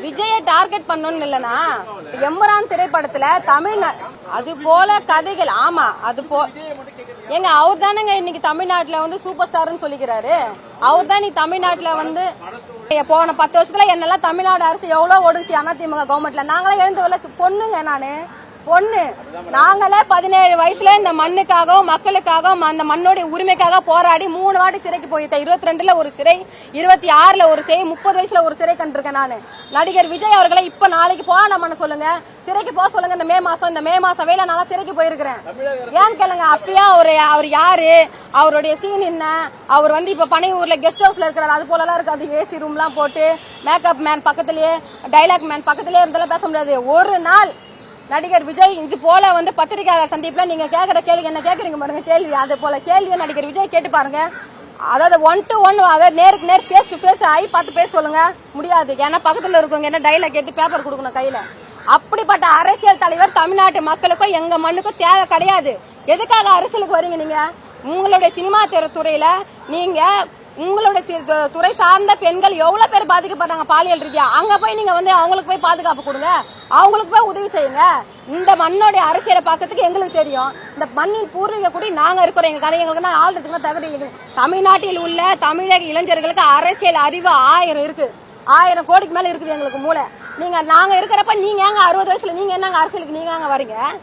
விஜயை டார்கெட் பண்ணணும்னு இல்லனா எம்பரான் திரைப்படத்துல தமிழ்நாடு அது போல கதைகள். ஆமா அது ஏங்க அவர் தானேங்க இன்னைக்கு தமிழ்நாட்டுல வந்து சூப்பர் ஸ்டார்னு சொல்லிக்கிறாரு. அவர் தான் இன்னைக்கு தமிழ்நாட்டுல வந்து போன 10 வருஷத்துல என்னெல்லாம் தமிழ்நாடு அரசு எவ்வளவு ஓடுச்சு அதிமுக கவர்மெண்ட்ல. நாங்களே எழுந்து வரல பொண்ணுங்க. பொண்ணு நாங்களே 17 வயசுல இந்த மண்ணுக்காகவும் மக்களுக்காகவும் அந்த மண்ணோட உரிமைக்காக போராடி 3 வாட்டி சிறைக்கு போயிட்டேன். 22ல ஒரு சிறை, 26ல ஒரு சிறை, 30 வயசுல ஒரு சிறை கண்டிருக்கேன் நானு. நடிகர் விஜய் அவர்களை இப்ப நாளைக்கு போராட்டம் பண்ண சொல்லுங்க, சிறைக்கு போக சொல்லுங்க. இந்த மே மாசம் வேலை நான் சிறைக்கு போயிருக்கிறேன். ஏன் கேளுங்க. அப்பயே அவர் யாரு, அவருடைய சீன் என்ன, அவர் வந்து இப்ப பனையூர்ல கெஸ்ட் ஹவுஸ்ல இருக்கிறாரு. அது போல எல்லாம் இருக்காது. ஏசி ரூம் எல்லாம் போட்டு மேக்கப் மேன் பக்கத்திலேயே, டைலாக் மேன் பக்கத்திலேயே இருந்தாலும் பேச முடியாது. ஒரு நாள் நடிகர் விஜய் இது போல வந்து பத்திரிகையாளர் சந்திப்புல நீங்க கேக்குற கேள்வி என்ன கேக்குறீங்க பாருங்க கேள்வி. அது போல கேள்வியை நடிகர் விஜய் கேட்டு பாருங்க. அதாவது 1 to 1 அதாவது நேருக்கு நேர் ஃபேஸ் டு ஃபேஸ் ஆகி பார்த்து பேச சொல்லுங்க. முடியாது. ஏன்னா பக்கத்துல இருக்கவங்க என்ன டைலாக் எடுத்து பேப்பர் கொடுக்கணும் கையில. அப்படிப்பட்ட அரசியல் தலைவர் தமிழ்நாட்டு மக்களுக்கும் எங்க மண்ணுக்கும் தேவை கிடையாது. எதுக்காக அரசியலுக்கு வரீங்க நீங்க? உங்களுடைய சினிமா துறையில நீங்க உங்களுடைய துறை சார்ந்த பெண்கள் எவ்வளவு பேர் பாதிக்கப்படுறாங்க பாலியல் ரீதியா. அங்க போய் நீங்க வந்து அவங்களுக்கு போய் பாதுகாப்பு கொடுங்க, அவங்களுக்கு போய் உதவி செய்யுங்க. இந்த மண்ணோட அரசியலை பார்க்கறதுக்கு எங்களுக்கு தெரியும். இந்த மண்ணின் பூர்வீக கூடி நாங்க இருக்கிறோம். எங்க கதை எங்களுக்கு ஆள்றதுக்கு தகுதி. தமிழ்நாட்டில் உள்ள தமிழக இளைஞர்களுக்கு அரசியல் அறிவு 1000 இருக்கு. 1000 கோடிக்கு மேல இருக்குது எங்களுக்கு மூளை. நாங்க இருக்கிறப்ப நீங்க 60 வயசுல நீங்க என்னங்க அரசியலுக்கு நீங்க வரீங்க?